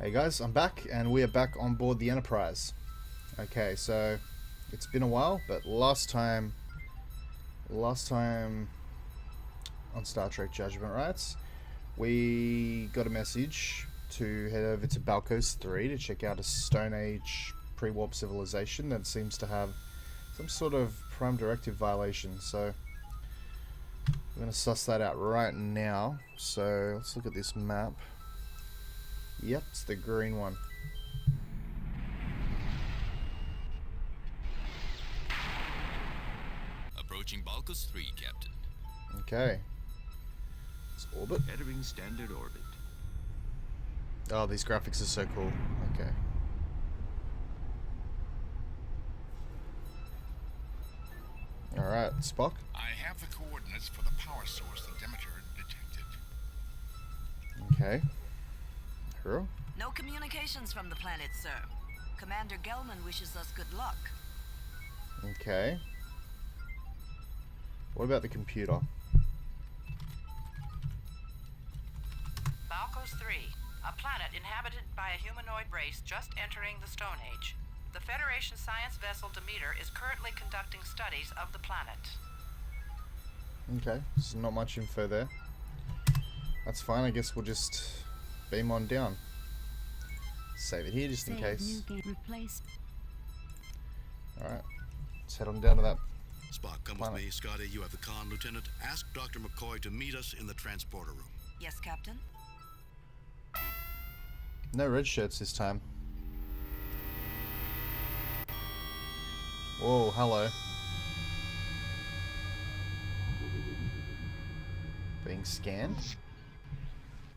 Hey guys, I'm back, and we are back on board the Enterprise. Okay, so it's been a while, but last time on Star Trek Judgment Rites, we got a message to head over to Balcos 3 to check out a Stone Age pre-warp civilization that seems to have some sort of Prime Directive violation. So we're going to suss that out right now. So let's look at this map. Yep, it's the green one. Approaching Balcos 3, Captain. Okay. It's orbit. Entering standard orbit. Oh, these graphics are so cool. Okay. Alright, Spock. I have the coordinates for the power source the Demeter detected. Okay. Hero? No communications from the planet, sir. Commander Gelman wishes us good luck. Okay. What about the computer? Balcos 3, a planet inhabited by a humanoid race just entering the Stone Age. The Federation science vessel Demeter is currently conducting studies of the planet. Okay, there's not much info there. That's fine, I guess we'll just beam on down. Save it here just in case. Alright, let's head on down to that. Spock, come with me. Scotty, you have the con, Lieutenant. Ask Dr. McCoy to meet us in the transporter room. Yes, Captain? No red shirts this time. Whoa, hello. Being scanned?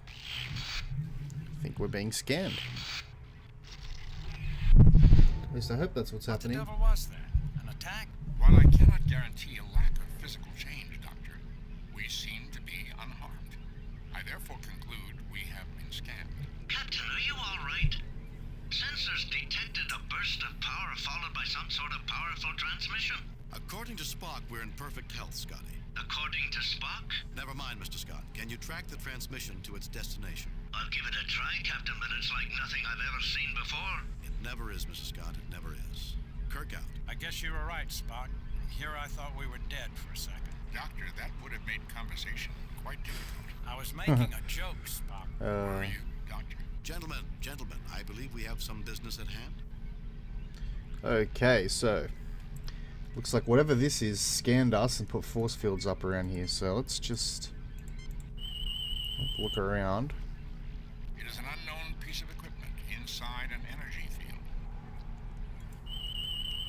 I think we're being scanned. At least I hope that's what's happening. What the devil was that? An attack? While I cannot guarantee a lack of physical change, Doctor, we seem to be unharmed. I therefore conclude we have been scanned. Captain, are you all right? Sensors detected a burst of power followed by some sort of powerful transmission. According to Spock, we're in perfect health, Scotty. According to Spock? Never mind, Mr. Scott. Can you track the transmission to its destination? I'll give it a try, Captain, but it's like nothing I've ever seen before. It never is, Mr. Scott. It never is. Kirk out. I guess you were right, Spock. Here I thought we were dead for a second. Doctor, that would have made conversation quite difficult. I was making a joke, Spock. Where are you, Doctor? Gentlemen, I believe we have some business at hand. Okay, so looks like whatever this is scanned us and put force fields up around here. So let's just look around. It is an unknown piece of equipment inside an energy field.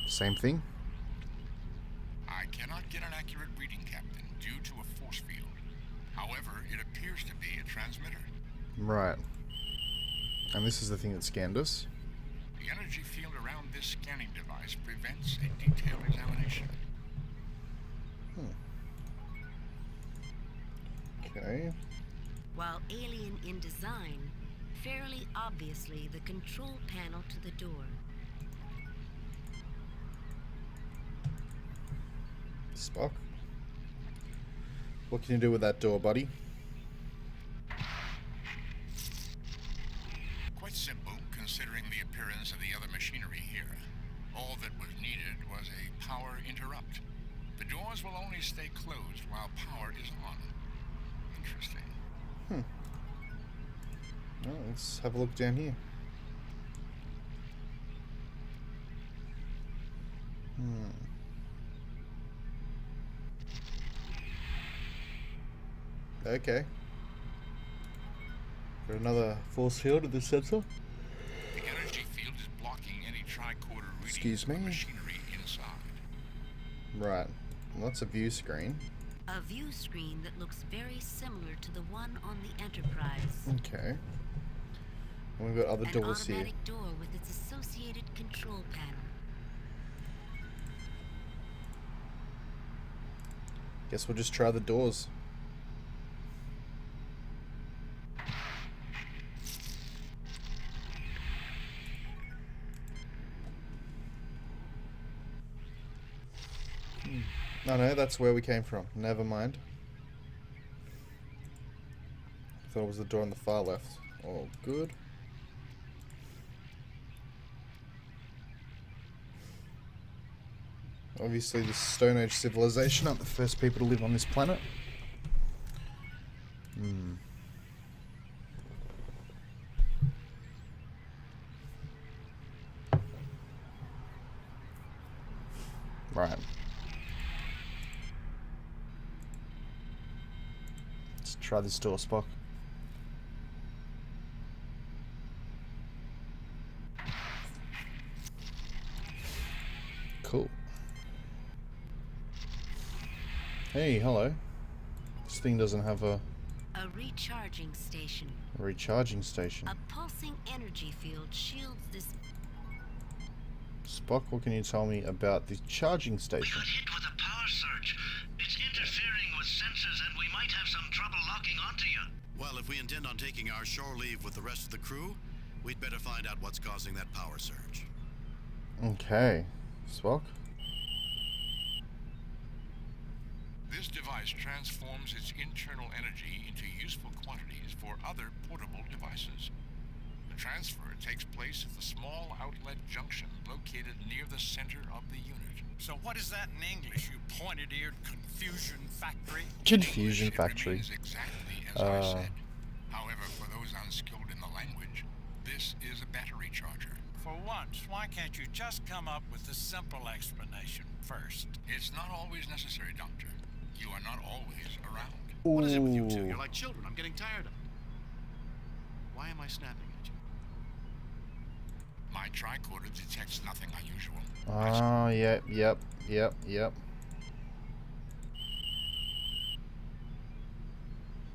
Same thing. I cannot get an accurate reading, Captain, due to a force field. However, it appears to be a transmitter. Right. And this is the thing that scanned us. The energy field around this scanning device prevents a detailed examination. Okay. While alien in design, fairly obviously the control panel to the door. Spock. What can you do with that door, buddy? Quite simple, considering the appearance of the other machinery here. All that was needed was a power interrupt. The doors will only stay closed while power is on. Interesting. Well, let's have a look down here. Okay. Got another force field at the sensor. The energy field is blocking any tricorder readings Excuse of me? the machinery inside. Right. Well, that's a view screen. A view screen that looks very similar to the one on the Enterprise. Okay. And we've got other doors An here. automatic door with its associated control panel. Guess we'll just try the doors. No, that's where we came from. Never mind. Thought it was the door on the far left. Oh, good. Obviously, the Stone Age civilization aren't the first people to live on this planet. Right. Let's try this door, Spock. Cool. Hey, hello. This thing doesn't have a recharging station. recharging station. A pulsing energy field shields this. Spock, what can you tell me about the charging We station? got hit with a power surge. It's interfering with sensors and we might have some trouble locking onto you. Well, if we intend on taking our shore leave with the rest of the crew, we'd better find out what's causing that power surge. Okay. Spock? This device transforms its internal energy into useful quantities for other portable devices. The transfer takes place at the small outlet junction located near the center of the unit. So what is that in English, you pointed-eared confusion factory? Confusion It factory. remains exactly as I said. However, for those unskilled in the language, this is a battery charger. For once, why can't you just come up with a simple explanation first? It's not always necessary, Doctor. You are not always around. What is it with you two? Ooh. You're like children. I'm getting tired of it. Why am I snapping at you? My tricorder detects nothing unusual. Ah, yep.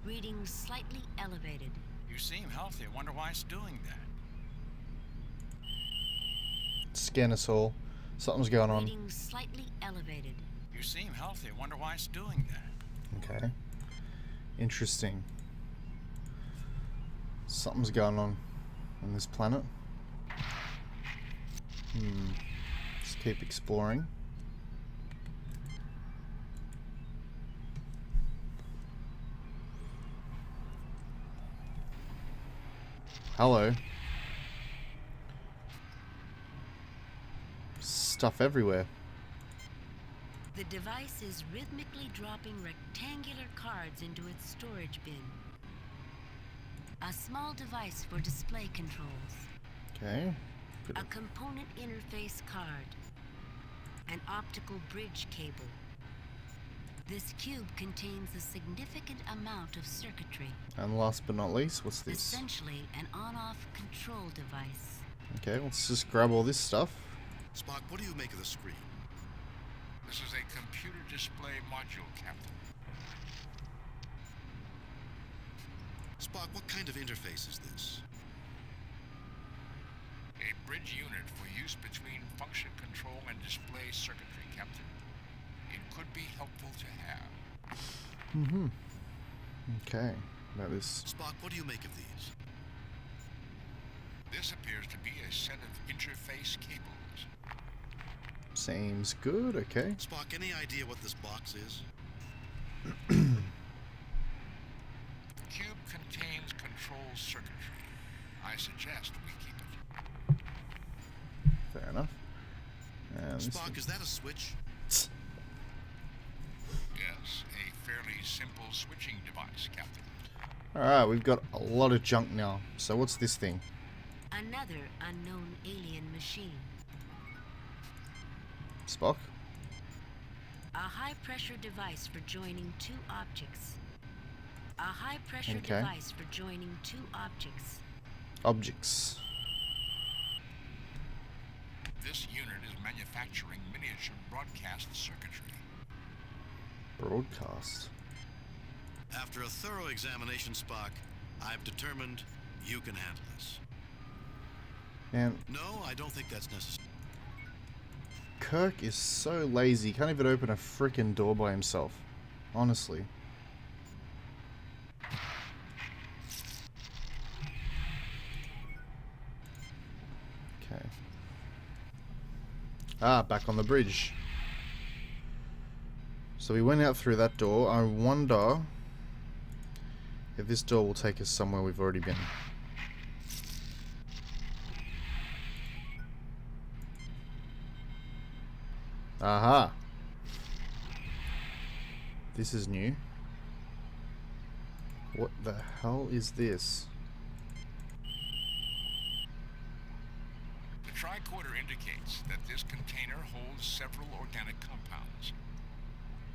Reading slightly elevated. You seem healthy. I wonder why it's doing that. Scan us all. Something's going on. Reading slightly elevated. You seem healthy. I wonder why it's doing that. Okay. Interesting. Something's going on this planet. Let's keep exploring. Hello. Stuff everywhere. The device is rhythmically dropping rectangular cards into its storage bin. A small device for display controls. Okay. A component interface card. An optical bridge cable. This cube contains a significant amount of circuitry. And last but not least, what's this? Essentially an on-off control device. Okay, let's just grab all this stuff. Spock, what do you make of the screen? This is a computer display module, Captain. Spock, what kind of interface is this? A bridge unit for use between function control and display circuitry, Captain. It could be helpful to have. Okay, that is Spock, what do you make of these? This appears to be a set of interface cables. seems good. Okay. Spock, any idea what this box is? Cube contains control circuitry. I suggest we keep it. Fair enough. And this Spock, is that a switch? Yes, a fairly simple switching device, Captain. Alright, we've got a lot of junk now. So what's this thing? Another unknown alien machine. Spock? A high-pressure device for joining two objects. A high-pressure Okay. device for joining two objects. Objects. This unit is manufacturing miniature broadcast circuitry. Broadcast. After a thorough examination, Spock, I've determined you can handle this. And No, I don't think that's necessary. Kirk is so lazy, he can't even open a freaking door by himself. Honestly. Okay. Ah, back on the bridge. So we went out through that door. I wonder if this door will take us somewhere we've already been. Aha. This is new. What the hell is this? The tricorder indicates that this container holds several organic compounds.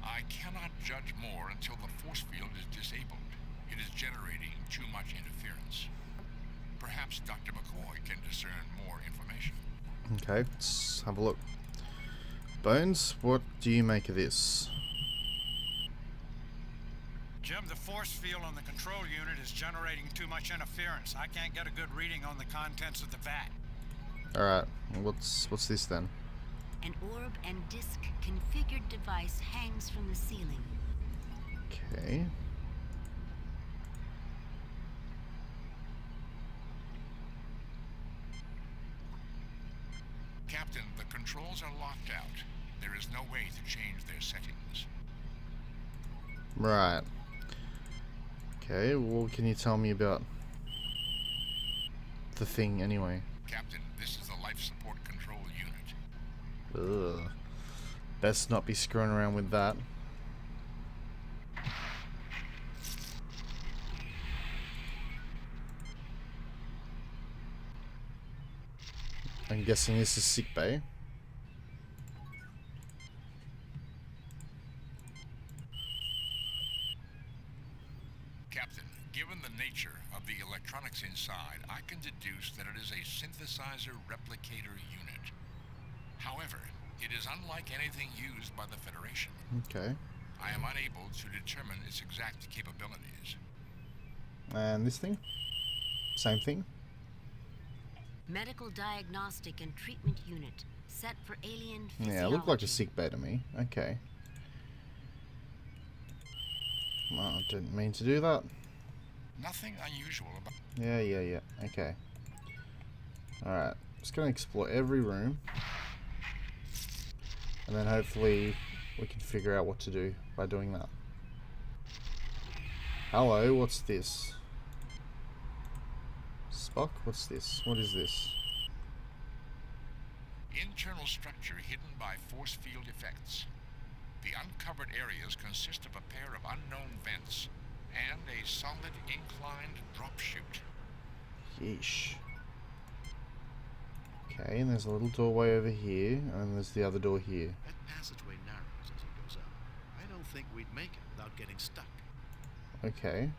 I cannot judge more until the force field is disabled. It is generating too much interference. Perhaps Dr. McCoy can discern more information. Okay, let's have a look. Bones, what do you make of this? Jim, the force field on the control unit is generating too much interference. I can't get a good reading on the contents of the vat. Alright, what's this then? An orb and disc configured device hangs from the ceiling. Okay. Captain, the controls are locked out. There is no way to change their settings. Right. Okay, what can you tell me about the thing anyway? Captain, this is the life support control unit. Ugh. Best not be screwing around with that. I'm guessing this is sick bay. Captain, given the nature of the electronics inside, I can deduce that it is a synthesizer replicator unit. However, it is unlike anything used by the Federation. Okay. I am unable to determine its exact capabilities. And this thing? Same thing? Medical diagnostic and treatment unit set for alien physiology. Yeah, it looked like a sick bay to me. Okay. Well, I didn't mean to do that. Nothing unusual about... Yeah. Okay. Alright. Just gonna explore every room. And then hopefully we can figure out what to do by doing that. Hello, what's this? Spock, what's this? What is this? Internal structure hidden by force field effects. The uncovered areas consist of a pair of unknown vents and a solid inclined drop chute. Yeesh. Okay, and there's a little doorway over here, and there's the other door here. That passageway narrows as it goes up. I don't think we'd make it without getting stuck. Okay.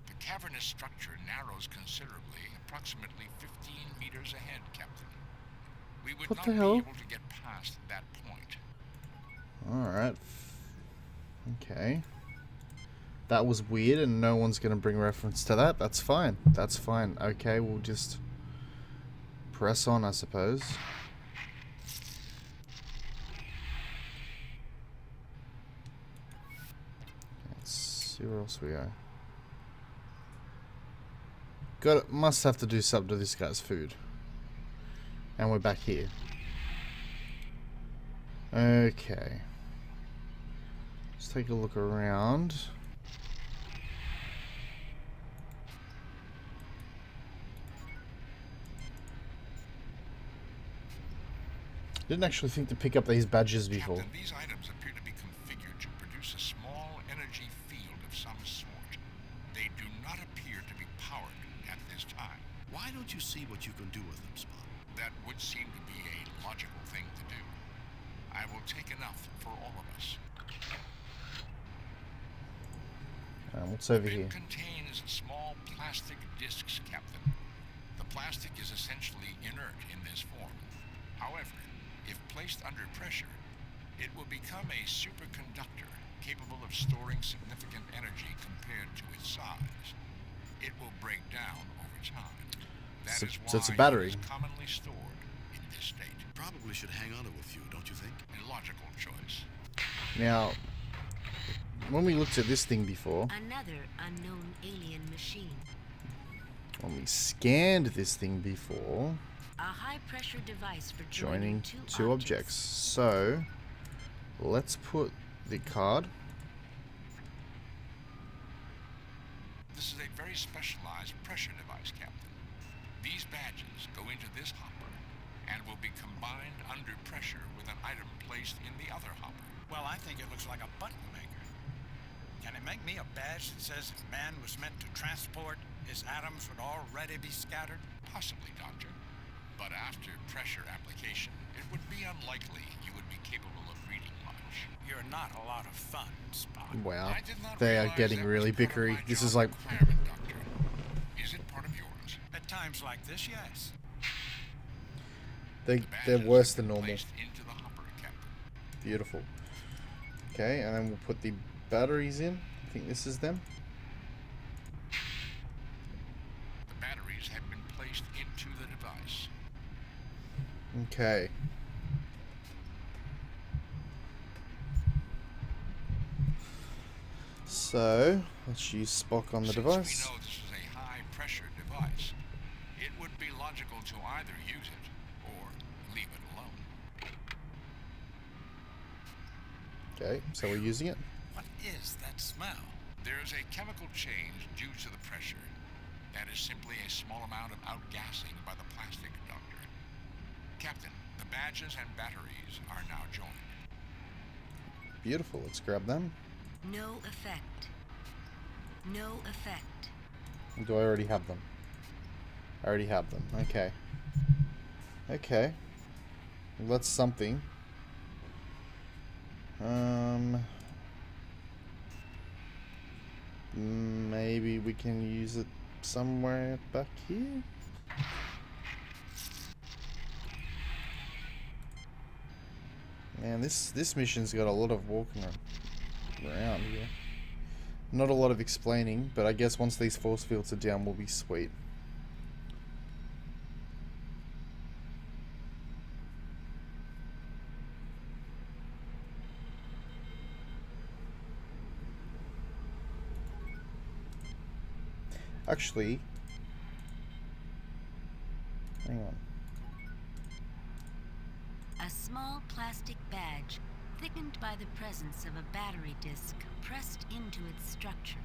The cavernous structure narrows considerably, approximately 15 meters ahead, Captain. We would What not the be hell? able to get past that point. Alright. Okay. That was weird, and no one's going to bring reference to that. That's fine. That's fine. Okay, we'll just press on, I suppose. Let's see where else we are. Must have to do something to this guy's food. And we're back here. Okay. Let's take a look around. Didn't actually think to pick up these badges before. Captain, these items appear to be configured to produce a small energy field of some sort. They do not appear to be powered at this time. Why don't you see what you can do with them, Spock? That would seem to be a logical thing to do. I will take enough for all of us. What's over It here? contains small plastic discs, Captain. The plastic is essentially inert in this form. However, if placed under pressure, it will become a superconductor capable of storing significant energy compared to its size. It will break down over time. That is So it's a why battery. it is commonly stored in this state. Probably should hang on to a few, don't you think? A logical choice. Now, when we looked at this thing before, Another unknown alien machine. when we scanned this thing before, A high-pressure device for joining joining two objects. So, let's put the card. This is a very specialized pressure device, Captain. These badges go into this hopper and will be combined under pressure with an item placed in the other hopper. Well, I think it looks like a button maker. Can it make me a badge that says if man was meant to transport, his atoms would already be scattered? Possibly, Doctor. But after pressure application, it would be unlikely you would be capable of reading much. You're not a lot of fun, Spock. Wow, I did not they are realize getting that really was part of bickery. my This job is like, requirement, Doctor. Is it part of yours? At times like this, yes. they're Badges worse have than been normal. placed into the hopper, Captain. Beautiful. Okay, and then we'll put the batteries in. I think this is them. The batteries have been placed into the device. Okay. So, let's use Spock on the Since device. we know this is a high-pressure device, it would be logical to either use it or leave it alone. Okay, so we're using it. What is that smell? There is a chemical change due to the pressure. That is simply a small amount of outgassing by the plastic conductor. Captain, the badges and batteries are now joined. Beautiful, let's grab them. No effect. No effect. Do I already have them? I already have them. Okay. Okay. Well, that's something. Maybe we can use it somewhere back here? Man, this mission's got a lot of walking around here. Not a lot of explaining, but I guess once these force fields are down, we'll be sweet. Actually, hang on. A small plastic badge, thickened by the presence of a battery disc pressed into its structure.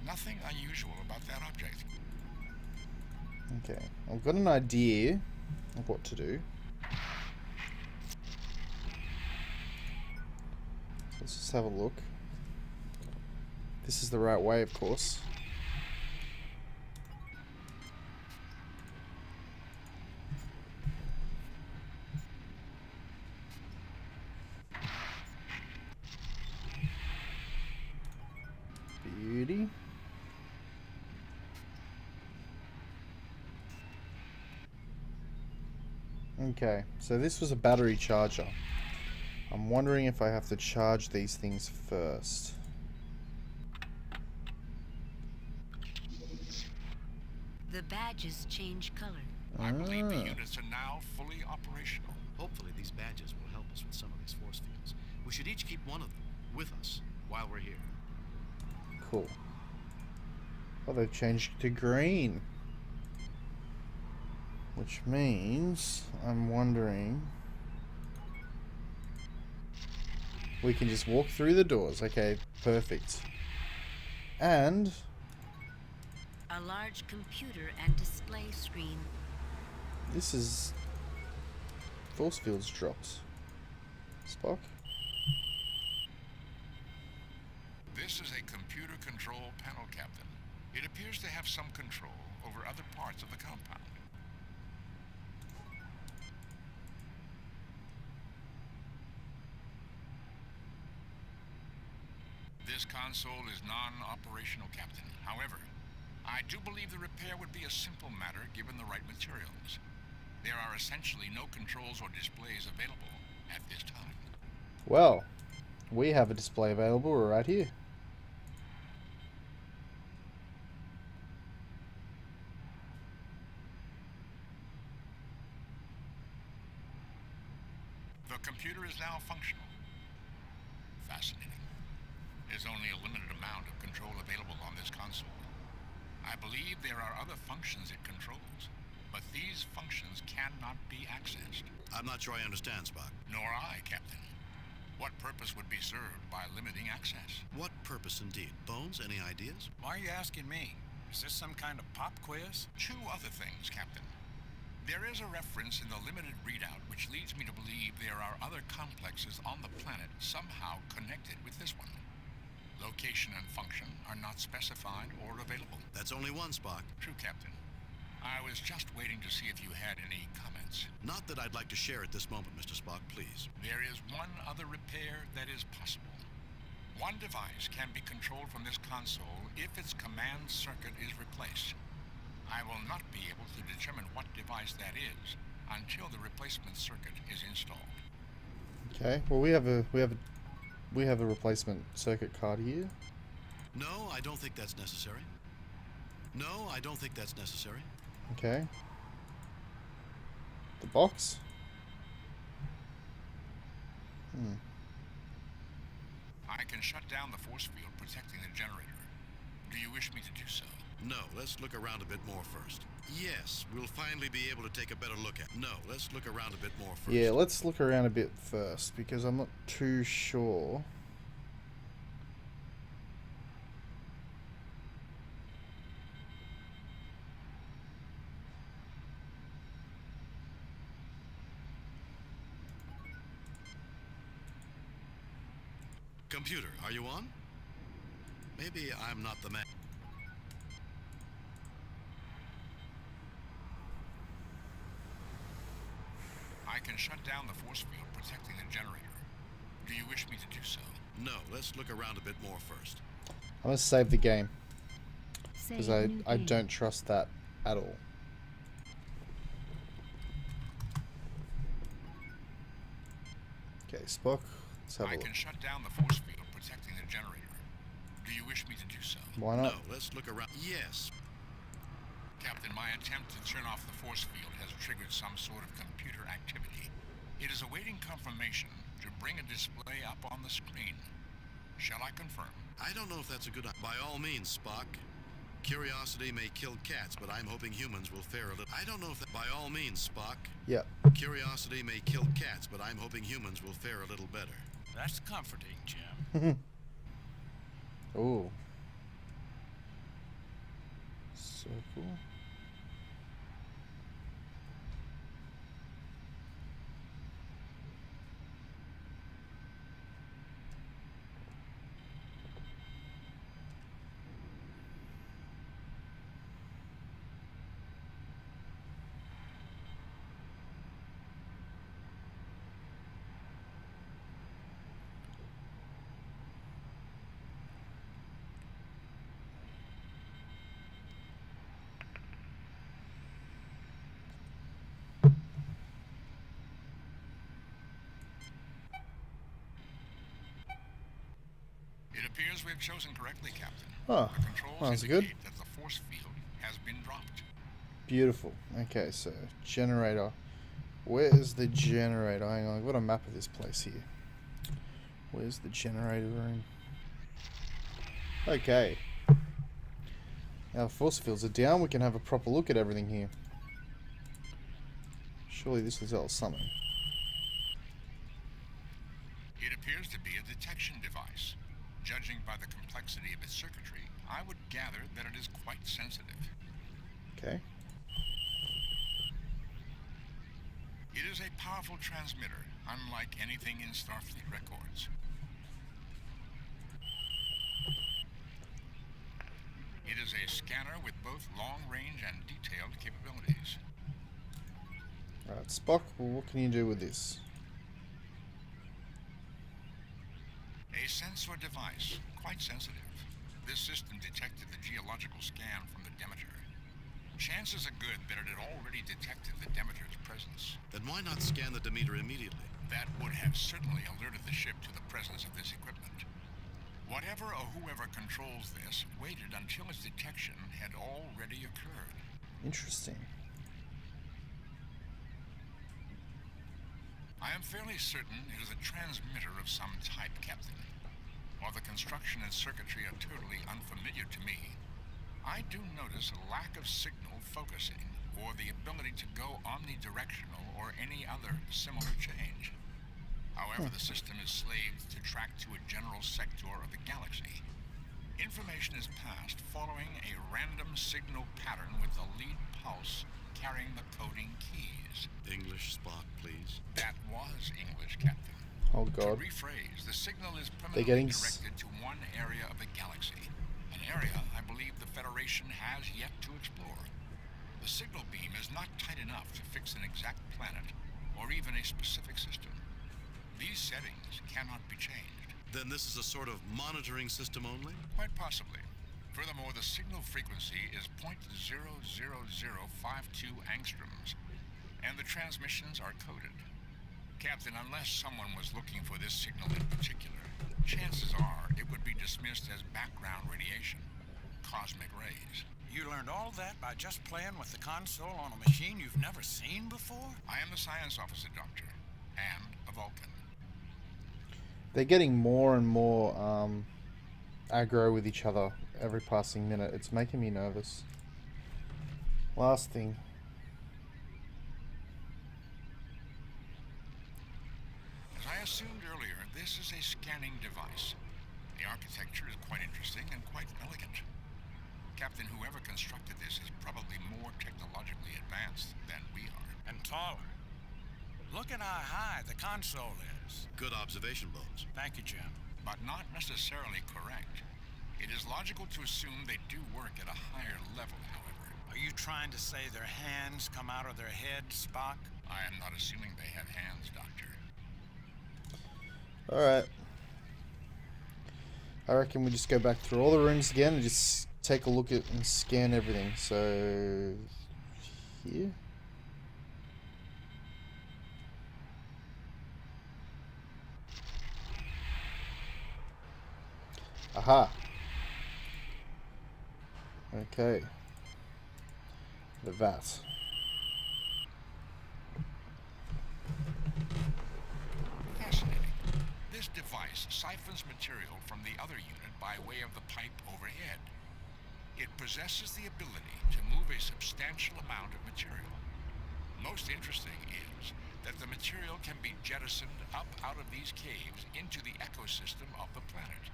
Nothing unusual about that object. Okay, I've got an idea of what to do. Let's just have a look. This is the right way, of course. Beauty. Okay, so this was a battery charger. I'm wondering if I have to charge these things first. The badges change color. I believe the units are now fully operational. Hopefully these badges will help us with some of these force fields. We should each keep one of them with us while we're here. Cool. Oh, they've changed to green. Which means, I'm wondering... we can just walk through the doors. Okay, perfect. And... A large computer and display screen. this is... force fields dropped. Spock? This is a computer control panel, Captain. It appears to have some control over other parts of the compound. This console is non-operational, Captain. However, I do believe the repair would be a simple matter given the right materials. There are essentially no controls or displays available at this time. Well, we have a display available right here. The computer is now functional. Fascinating. There's only a limited amount of control available on this console. I believe there are other functions it controls, but these functions cannot be accessed. I'm not sure I understand, Spock. Nor I, Captain. What purpose would be served by limiting access? What purpose indeed? Bones, any ideas? Why are you asking me? Is this some kind of pop quiz? Two other things, Captain. There is a reference in the limited readout which leads me to believe there are other complexes on the planet somehow connected with this one. Location and function are not specified or available. That's only one, Spock. True, Captain. I was just waiting to see if you had any comments. Not that I'd like to share at this moment, Mr. Spock, please. There is one other repair that is possible. One device can be controlled from this console if its command circuit is replaced. I will not be able to determine what device that is until the replacement circuit is installed. Okay. Well, we have a replacement circuit card here. No, I don't think that's necessary. No, I don't think that's necessary. Okay. The box. I can shut down the force field protecting the generator. Do you wish me to do so? No, let's look around a bit more first. Yes, we'll finally be able to take a better look at. No, let's look around a bit more first. Yeah, let's look around a bit first because I'm not too sure. Computer, are you on? Maybe I'm not the man. I can shut down the force field protecting the generator. Do you wish me to do so? No, let's look around a bit more first. I'm gonna save the game because Save new I game. don't trust that at all. Okay, Spock. Let's have a I look. can shut down the force field protecting the generator. Do you wish me to do so? Why No, not? let's look around. Yes. Captain, my attempt to turn off the force field has triggered some sort of computer activity. It is awaiting confirmation to bring a display up on the screen. Shall I confirm? I don't know if that's a good idea. By all means, Spock. Curiosity may kill cats, but I'm hoping humans will fare a little. I don't know if that. By all means, Spock. Yeah. Curiosity may kill cats, but I'm hoping humans will fare a little better. That's comforting, Jim. Oh. Circle. It appears we've chosen correctly, Captain. Oh, The controls that's indicate good. that the force field has been dropped. Beautiful. Okay, so generator. Where is the generator? Hang on, I've got a map of this place here. Where's the generator room? Okay. Now the force fields are down. We can have a proper look at everything here. Surely this will tell us something. It appears to be a detection device. Judging by the complexity of its circuitry, I would gather that it is quite sensitive. Okay. It is a powerful transmitter, unlike anything in Starfleet records. It is a scanner with both long-range and detailed capabilities. Alright, Spock, well, what can you do with this? A sensor device, quite sensitive. This system detected the geological scan from the Demeter. Chances are good that it had already detected the Demeter's presence. Then why not scan the Demeter immediately? That would have certainly alerted the ship to the presence of this equipment. Whatever or whoever controls this waited until its detection had already occurred. Interesting. I am fairly certain it is a transmitter of some type, Captain. While the construction and circuitry are totally unfamiliar to me, I do notice a lack of signal focusing or the ability to go omnidirectional or any other similar change. However, the system is slaved to track to a general sector of the galaxy. Information is passed following a random signal pattern with the lead pulse carrying the coding keys. English, Spock, please. That was English, Captain. Oh god. To rephrase, the signal is They're permanently getting directed to one area of the galaxy. An area I believe the Federation has yet to explore. The signal beam is not tight enough to fix an exact planet or even a specific system. These settings cannot be changed. Then this is a sort of monitoring system only? Quite possibly. Furthermore, the signal frequency is 0.00052 angstroms, and the transmissions are coded. Captain, unless someone was looking for this signal in particular, chances are it would be dismissed as background radiation, cosmic rays. You learned all that by just playing with the console on a machine you've never seen before? I am the science officer, Doctor, and a Vulcan. They're getting more and more aggro with each other every passing minute. It's making me nervous. Last thing. As I assumed earlier, this is a scanning device. The architecture is quite interesting and quite elegant. Captain, whoever constructed this is probably more technologically advanced than we are. And taller. Look at how high the console is. Good observation, Bones. Thank you, Jim. But not necessarily correct. It is logical to assume they do work at a higher level, however. Are you trying to say their hands come out of their heads, Spock? I am not assuming they have hands, Doctor. Alright. I reckon we just go back through all the rooms again and just take a look at and scan everything. So, here. Aha. Okay. The vat. Fascinating. This device siphons material from the other unit by way of the pipe overhead. It possesses the ability to move a substantial amount of material. Most interesting is that the material can be jettisoned up out of these caves into the ecosystem of the planet.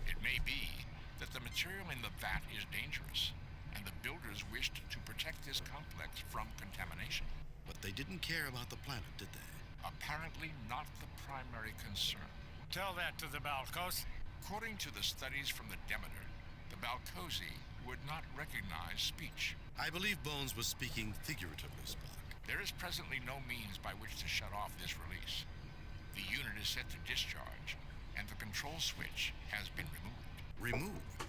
It may be that the material in the vat is dangerous, and the builders wished to protect this complex from contamination. But they didn't care about the planet, did they? Apparently not the primary concern. Tell that to the Balcos. According to the studies from the Demeter, the Balcosi would not recognize speech. I believe Bones was speaking figuratively, Spock. There is presently no means by which to shut off this release. The unit is set to discharge, and the control switch has been removed. Removed?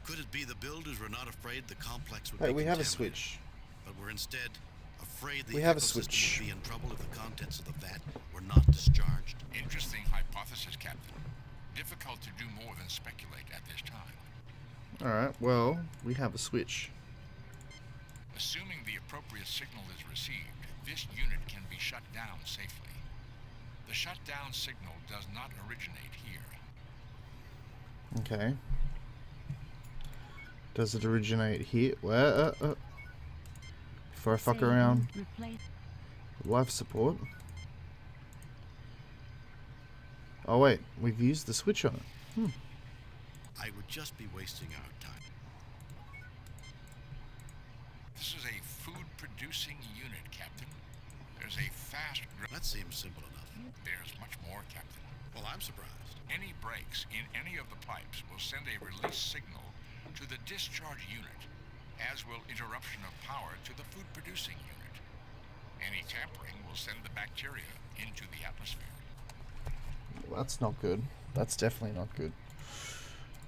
Could it be the builders were not afraid the complex would Hey, be we have a contaminated, switch. but were instead afraid the We have a ecosystem switch. would be in trouble if the contents of the vat were not discharged? Interesting hypothesis, Captain. Difficult to do more than speculate at this time. Alright, well, we have a switch. Assuming the appropriate signal is received, this unit can be shut down safely. The shutdown signal does not originate here. Okay. Does it originate here? Where? Before I fuck around. Life support. Oh wait, we've used the switch on it. I would just be wasting our time. This is a food-producing unit, Captain. There's a fast... That seems simple enough. There's much more, Captain. Well, I'm surprised. Any breaks in any of the pipes will send a release signal to the discharge unit, as will interruption of power to the food-producing unit. Any tampering will send the bacteria into the atmosphere. Well, that's not good. That's definitely not good.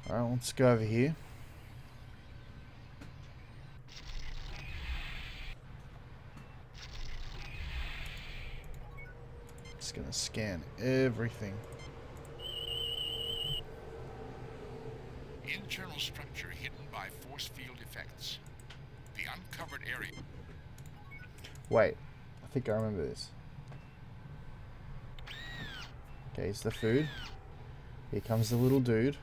Alright, let's go over here. Just gonna scan everything. Internal structure hidden by force field effects. The uncovered area... Wait, I think I remember this. Okay, here's the food. Here comes the little dude.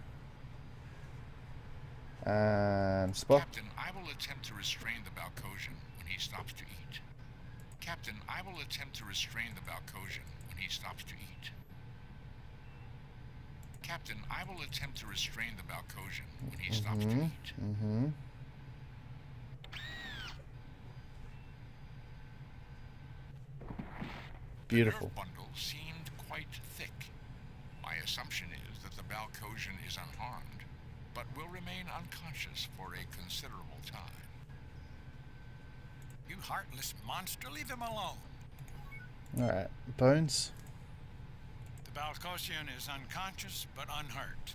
And Spock. Captain, I will attempt to restrain the Balcosian when he stops to eat. Captain, I will attempt to restrain the Balcosian when he stops to eat. Captain, I will attempt to restrain the Balcosian when he stops to eat. Mm-hmm. Beautiful. The nerve bundle seemed quite thick. My assumption is that the Balcosian is unharmed, but will remain unconscious for a considerable time. You heartless monster, leave him alone. Alright, Bones. The Balcosian is unconscious but unhurt.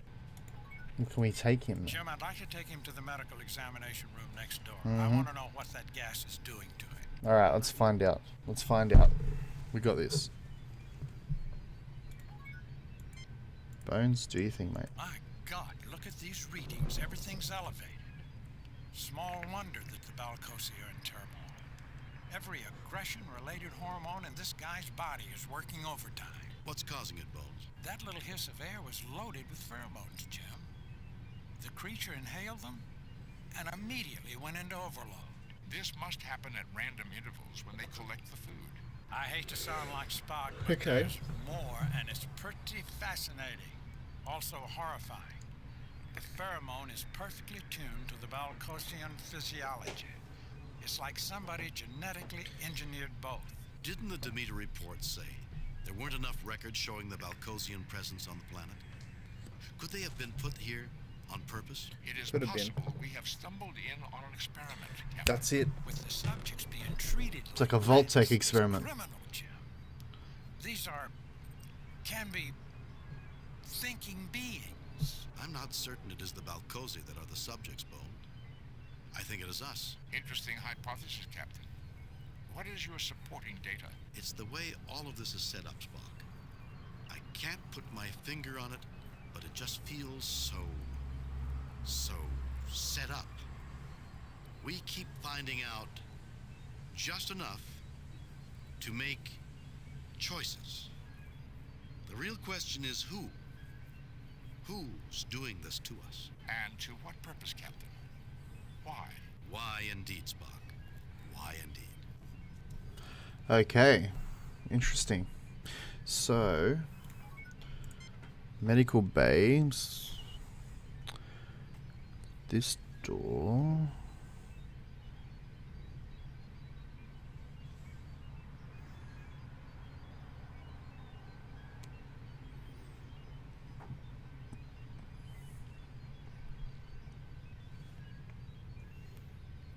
Can we take him? Jim, I'd like to take him to the medical examination room next door. I want to know what that gas is doing to him. Alright, let's find out. Let's find out. We got this. Bones, do you think, mate? My God, look at these readings. Everything's elevated. Small wonder that the Balcosi are in turmoil. Every aggression-related hormone in this guy's body is working overtime. What's causing it, Bones? That little hiss of air was loaded with pheromones, Jim. The creature inhaled them and immediately went into overload. This must happen at random intervals when they collect the food. I hate to sound like Spock, but Okay. there's more, and it's pretty fascinating. Also horrifying. The pheromone is perfectly tuned to the Balcosian physiology. It's like somebody genetically engineered both. Didn't the Demeter report say there weren't enough records showing the Balcosian presence on the planet? Could they have been put here on purpose? It is Could have been. possible we have stumbled in on an experiment, Captain. That's it. With the subjects being treated It's like a Vault-Tec rats, it's experiment. criminal, Jim. These can be thinking beings. I'm not certain it is the Balcosi that are the subjects, Bone. I think it is us. Interesting hypothesis, Captain. What is your supporting data? It's the way all of this is set up, Spock. I can't put my finger on it, but it just feels so set up. We keep finding out just enough to make choices. The real question is who? Who's doing this to us? And to what purpose, Captain? Why? Why indeed, Spock? Why indeed? Okay. Interesting. So, medical bay. This door.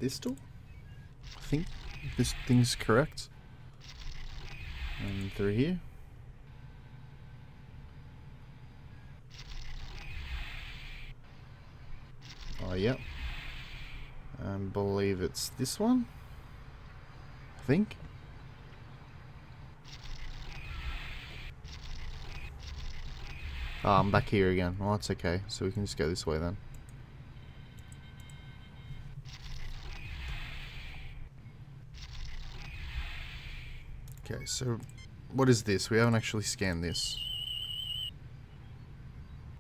This door? I think this thing's correct. And through here. Oh, yep. I believe it's this one. I think. Oh, I'm back here again. Well, that's okay. So we can just go this way then. Okay, so what is this? We haven't actually scanned this.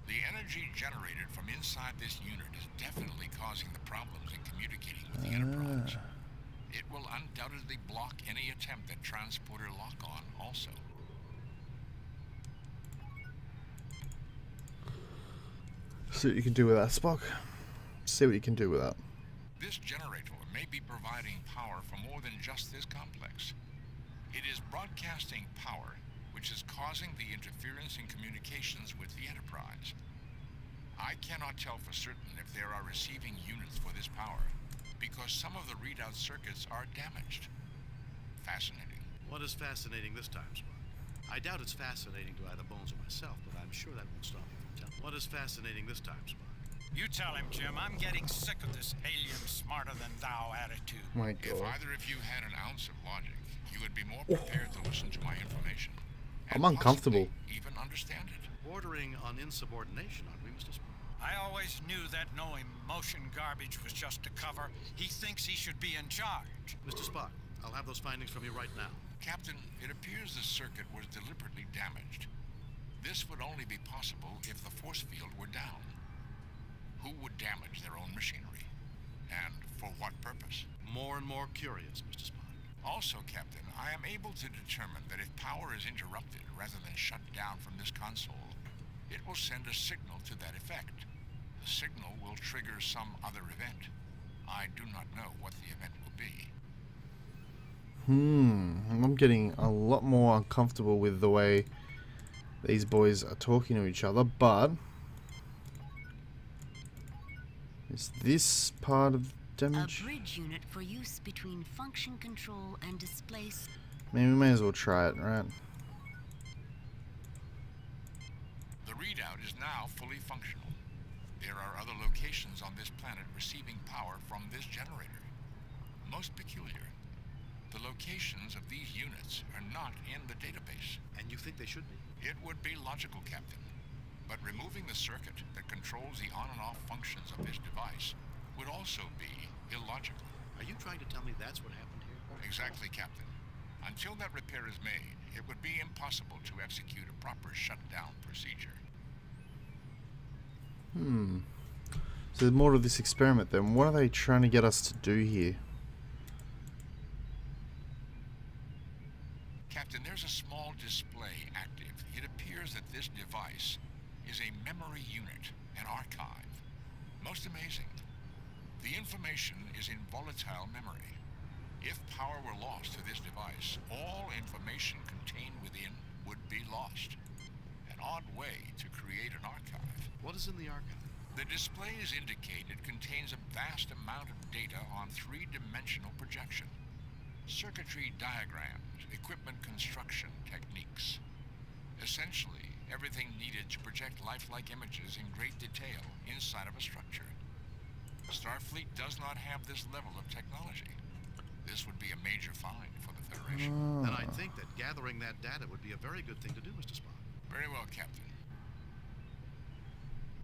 The energy generated from inside this unit is definitely causing the problems in communicating with the Enterprise. It will undoubtedly block any attempt at transporter lock-on also. See what you can do with that, Spock. See what you can do with that. This generator may be providing power for more than just this complex. It is broadcasting power, which is causing the interference in communications with the Enterprise. I cannot tell for certain if there are receiving units for this power, because some of the readout circuits are damaged. Fascinating. What is fascinating this time, Spock? I doubt it's fascinating to either Bones or myself, but I'm sure that won't stop me from telling. What is fascinating this time, Spock? You tell him, Jim. I'm getting sick of this alien smarter than thou attitude. My If God. either of you had an ounce of logic, you would be more prepared to listen to my information. And I'm uncomfortable. possibly even understand it. Bordering on insubordination, aren't we, Mr. Spock? I always knew that no emotion garbage was just a cover. He thinks he should be in charge. Mr. Spock, I'll have those findings from you right now. Captain, it appears the circuit was deliberately damaged. This would only be possible if the force field were down. Who would damage their own machinery? And for what purpose? More and more curious, Mr. Spock. Also, Captain, I am able to determine that if power is interrupted rather than shut down from this console, it will send a signal to that effect. The signal will trigger some other event. I do not know what the event will be. I'm getting a lot more uncomfortable with the way these boys are talking to each other, but is this part of damage? A bridge unit for use between function control and displace. Maybe we may as well try it, right? The readout is now fully functional. There are other locations on this planet receiving power from this generator. Most peculiar. The locations of these units are not in the database. And you think they should be? It would be logical, Captain. But removing the circuit that controls the on and off functions of this device would also be illogical. Are you trying to tell me that's what happened here? Exactly, Captain. Until that repair is made, it would be impossible to execute a proper shutdown procedure. So there's more to this experiment then. What are they trying to get us to do here? Captain, there's a small display active. It appears that this device is a memory unit, an archive. Most amazing. The information is in volatile memory. If power were lost to this device, all information contained within would be lost. An odd way to create an archive. What is in the archive? The displays indicate it contains a vast amount of data on three-dimensional projection. Circuitry diagrams, equipment construction techniques. Essentially, everything needed to project lifelike images in great detail inside of a structure. Starfleet does not have this level of technology. This would be a major find for the Federation. Then I think that gathering that data would be a very good thing to do, Mr. Spock. Very well, Captain.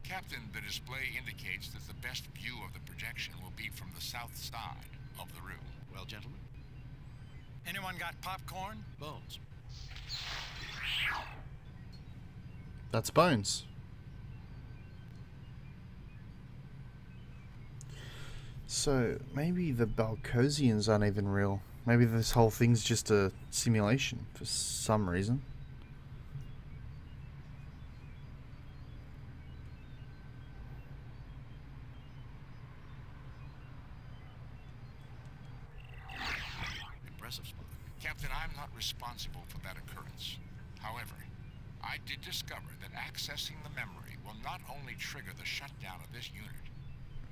Captain, the display indicates that the best view of the projection will be from the south side of the room. Well, gentlemen? Anyone got popcorn? Bones. That's Bones. So maybe the Balcosians aren't even real. Maybe this whole thing's just a simulation for some reason. Impressive, Spock. Captain, I'm not responsible for that occurrence. However, I did discover that accessing the memory will not only trigger the shutdown of this unit,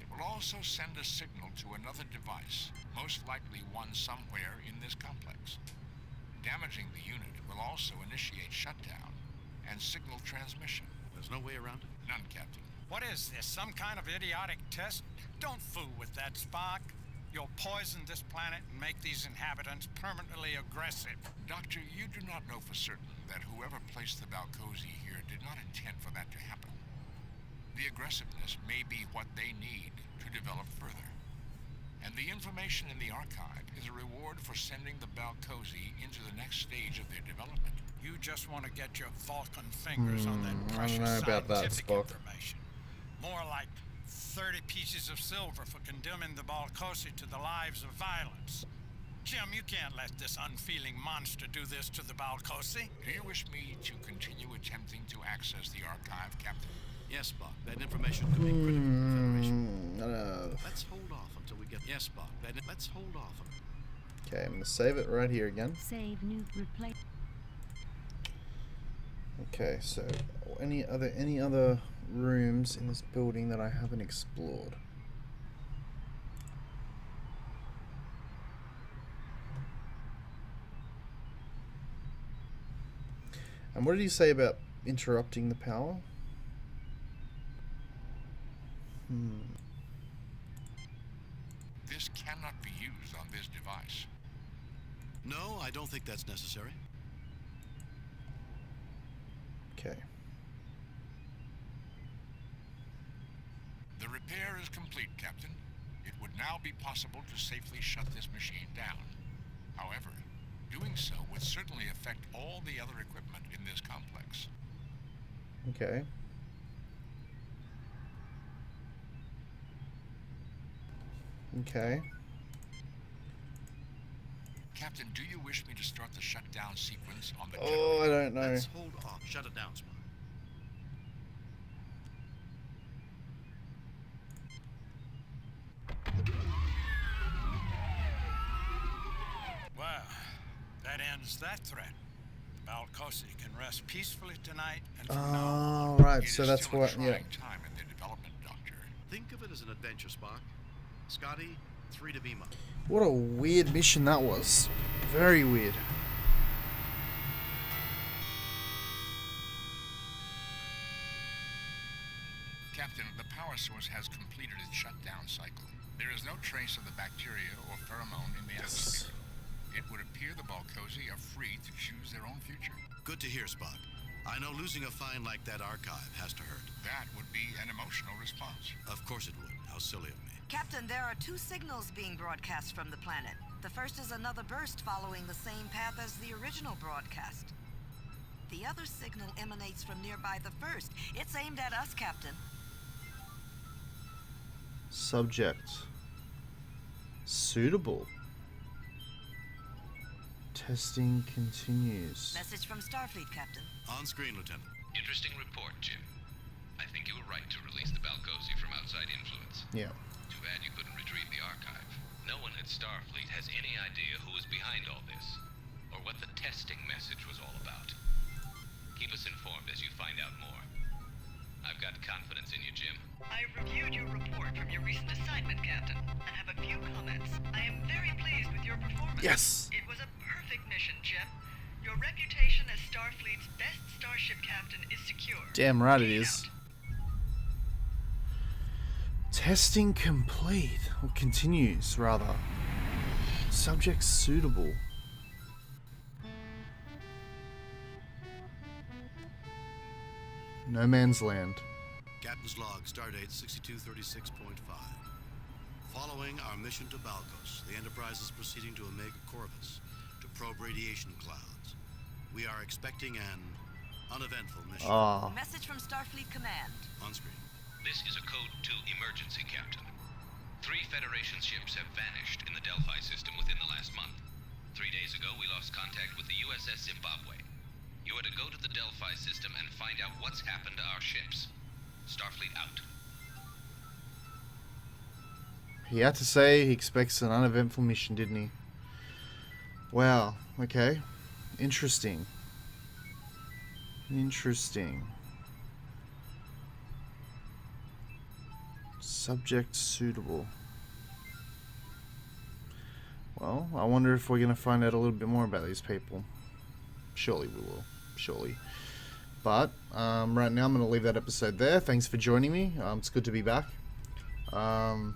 it will also send a signal to another device, most likely one somewhere in this complex. Damaging the unit will also initiate shutdown and signal transmission. There's no way around it? None, Captain. What is this, some kind of idiotic test? Don't fool with that, Spock. You'll poison this planet and make these inhabitants permanently aggressive. Doctor, you do not know for certain that whoever placed the Balcosi here did not intend for that to happen. The aggressiveness may be what they need to develop further. And the information in the archive is a reward for sending the Balcosi into the next stage of their development. You just want to get your Vulcan fingers on that I don't precious know about that, scientific Spock. information. More like 30 pieces of silver for condemning the Balcosi to the lives of violence. Jim, you can't let this unfeeling monster do this to the Balcosi. Do you wish me to continue attempting to access the archive, Captain? Yes, Spock. That information could be critical to the Federation. Let's hold off until we get... Yes, Spock. Let's hold off. Okay, I'm gonna save it right here again. Save new replace. Okay, so any other rooms in this building that I haven't explored? And what did he say about interrupting the power? This cannot be used on this device. No, I don't think that's necessary. Okay. The repair is complete, Captain. It would now be possible to safely shut this machine down. However, doing so would certainly affect all the other equipment in this complex. Okay. Okay. Captain, do you wish me to start the shutdown sequence on the Oh, I don't know. Let's hold off. Shut it down, Spock. Well, that ends that threat. Balcosi can rest peacefully tonight and from now on. Oh, right. It So is that's still what. a Yeah. trying time in the development, Doctor. Think of it as an adventure, Spock. Scotty, 3 to beam up. What a weird mission that was. Very weird. Captain, the power source has completed its shutdown cycle. There is no trace of the bacteria or pheromone in the atmosphere. It would appear the Balcosi are free to choose their own future. Good to hear, Spock. I know losing a find like that archive has to hurt. That would be an emotional response. Of course it would. How silly of me. Captain, there are 2 signals being broadcast from the planet. The first is another burst following the same path as the original broadcast. The other signal emanates from nearby the first. It's aimed at us, Captain. Subject. Suitable. Testing continues. Message from Starfleet, Captain. On screen, Lieutenant. Interesting report, Jim. I think you were right to release the Balcosi from outside influence. Yeah. Too bad you couldn't retrieve the archive. No one at Starfleet has any idea who was behind all this, or what the testing message was all about. Keep us informed as you find out more. I've got confidence in you, Jim. I've reviewed your report from your recent assignment, Captain, and have a few comments. I am very pleased with your performance. Yes. It was a perfect mission, Jim. Your reputation as Starfleet's best starship captain is secure. Damn right it Get is. out. Testing complete. Or continues, rather. Subject suitable. No Man's Land. Captain's log, stardate 6236.5. Following our mission to Balcos, the Enterprise is proceeding to Omega Corvus to probe radiation clouds. We are expecting an uneventful mission. Ah. Message from Starfleet Command. On screen. This is a Code 2 emergency, Captain. 3 Federation ships have vanished in the Delphi system within the last month. 3 days ago, we lost contact with the USS Zimbabwe. You are to go to the Delphi system and find out what's happened to our ships. Starfleet out. He had to say he expects an uneventful mission, didn't he? Wow. Okay. Interesting. Interesting. Subject suitable. Well, I wonder if we're going to find out a little bit more about these people. Surely we will. Surely. But right now I'm going to leave that episode there. Thanks for joining me. It's good to be back. And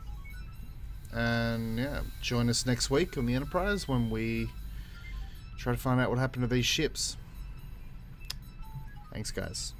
yeah, join us next week on the Enterprise when we try to find out what happened to these ships. Thanks, guys.